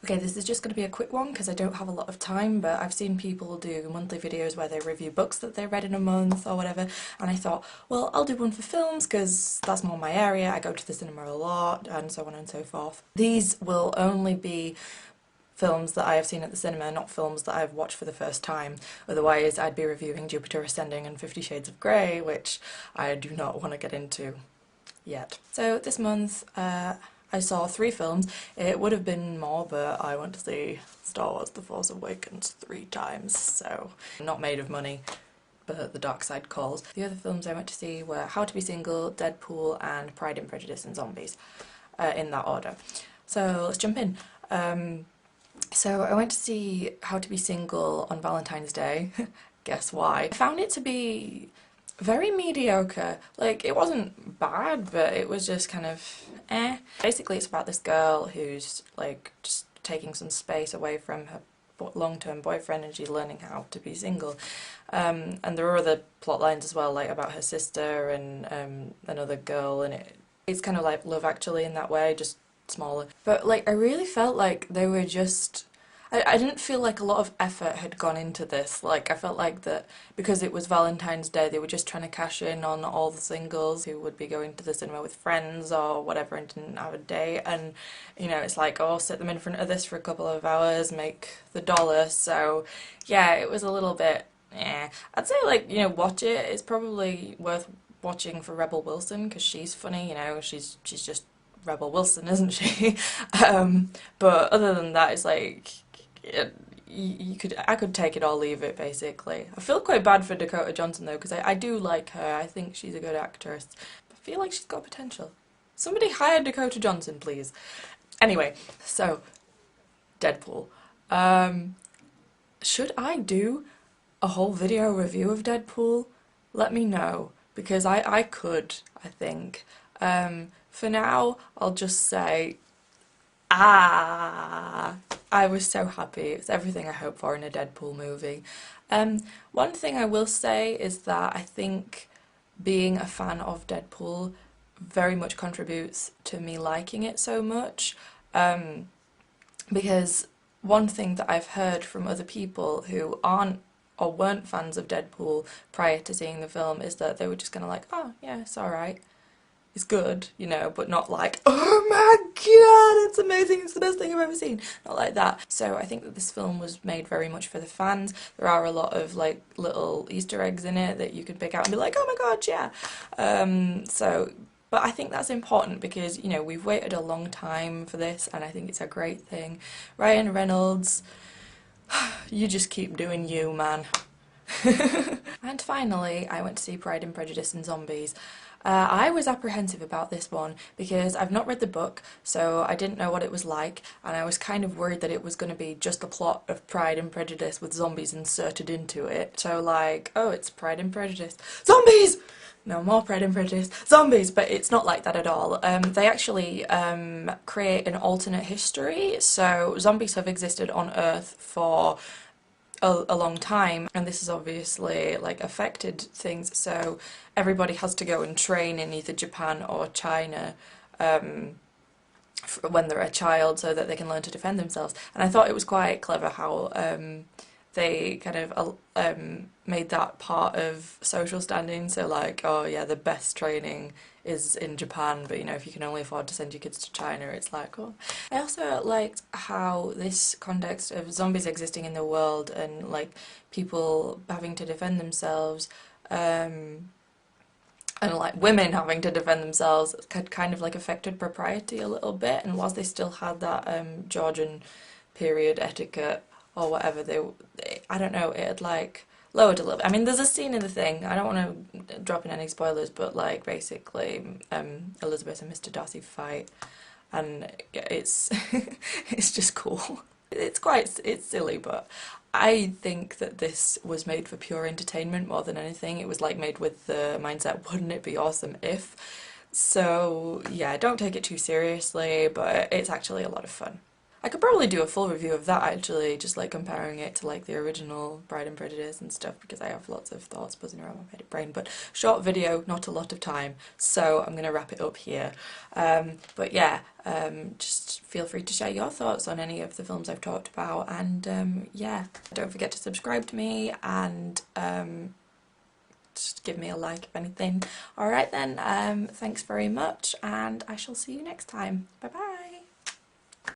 Okay, this is just going to be a quick one because I don't have a lot of time, but I've seen people do monthly videos where they review books that they read in a month or whatever, and I thought, well, I'll do one for films because that's more my area, I go to the cinema a lot, and so on and so forth. These will only be films that I have seen at the cinema, not films that I've watched for the first time. Otherwise, I'd be reviewing Jupiter Ascending and 50 Shades of Grey, which I do not want to get into yet. So this month, I saw 3 films. It would have been more, but I went to see Star Wars The Force Awakens 3 times, so not made of money, but the dark side calls. The other films I went to see were How to Be Single, Deadpool, and Pride and Prejudice and Zombies, in that order. So let's jump in. So I went to see How to Be Single on Valentine's Day. Guess why? I found it to be very mediocre. Like, it wasn't bad, but it was just kind of eh. Basically, it's about this girl who's like just taking some space away from her long-term boyfriend, and she's learning how to be single. And there are other plot lines as well, like about her sister and another girl, and it's kind of like Love Actually in that way, just smaller. But like, I really felt like they were just I didn't feel like a lot of effort had gone into this. Like, I felt like that because it was Valentine's Day, they were just trying to cash in on all the singles who would be going to the cinema with friends or whatever and didn't have a date. And, you know, it's like, oh, sit them in front of this for a couple of hours, make the dollar. So, yeah, it was a little bit, I'd say, like, you know, watch it. It's probably worth watching for Rebel Wilson because she's funny, you know, she's just Rebel Wilson, isn't she? But other than that, it's like, I could take it or leave it, basically. I feel quite bad for Dakota Johnson though, because I do like her. I think she's a good actress. I feel like she's got potential. Somebody hire Dakota Johnson, please. Anyway, so Deadpool. Should I do a whole video review of Deadpool? Let me know, because I could, I think. For now, I'll just say, I was so happy. It's everything I hope for in a Deadpool movie. One thing I will say is that I think being a fan of Deadpool very much contributes to me liking it so much. Because one thing that I've heard from other people who aren't or weren't fans of Deadpool prior to seeing the film is that they were just kind of like, oh yeah, it's alright. It's good, you know, but not like, oh my god, it's amazing, it's the best thing I've ever seen. Not like that. So I think that this film was made very much for the fans. There are a lot of like little Easter eggs in it that you can pick out and be like, oh my god, yeah. But I think that's important because, you know, we've waited a long time for this and I think it's a great thing. Ryan Reynolds, you just keep doing you, man. And finally, I went to see Pride and Prejudice and Zombies. I was apprehensive about this one because I've not read the book, so I didn't know what it was like, and I was kind of worried that it was going to be just the plot of Pride and Prejudice with zombies inserted into it. So like, oh, it's Pride and Prejudice. Zombies! No more Pride and Prejudice. Zombies! But it's not like that at all. They actually create an alternate history, so zombies have existed on Earth for a long time, and this has obviously like affected things, so everybody has to go and train in either Japan or China when they're a child so that they can learn to defend themselves. And I thought it was quite clever how they kind of made that part of social standing, so like, oh yeah, the best training is in Japan, but you know, if you can only afford to send your kids to China, it's like, oh. I also liked how this context of zombies existing in the world and like people having to defend themselves, and like women having to defend themselves had kind of like affected propriety a little bit, and whilst they still had that Georgian period etiquette or whatever, I don't know, it had like lowered a little bit. I mean, there's a scene in the thing, I don't want to drop in any spoilers, but like basically Elizabeth and Mr. Darcy fight, and it's it's just cool. It's silly, but I think that this was made for pure entertainment more than anything. It was like made with the mindset, wouldn't it be awesome if? So yeah, don't take it too seriously, but it's actually a lot of fun. I could probably do a full review of that actually, just like comparing it to like the original Pride and Prejudice and stuff, because I have lots of thoughts buzzing around my brain, but short video, not a lot of time, so I'm going to wrap it up here. But yeah, just feel free to share your thoughts on any of the films I've talked about, and yeah, don't forget to subscribe to me, and just give me a like if anything. Alright then, thanks very much, and I shall see you next time. Bye bye!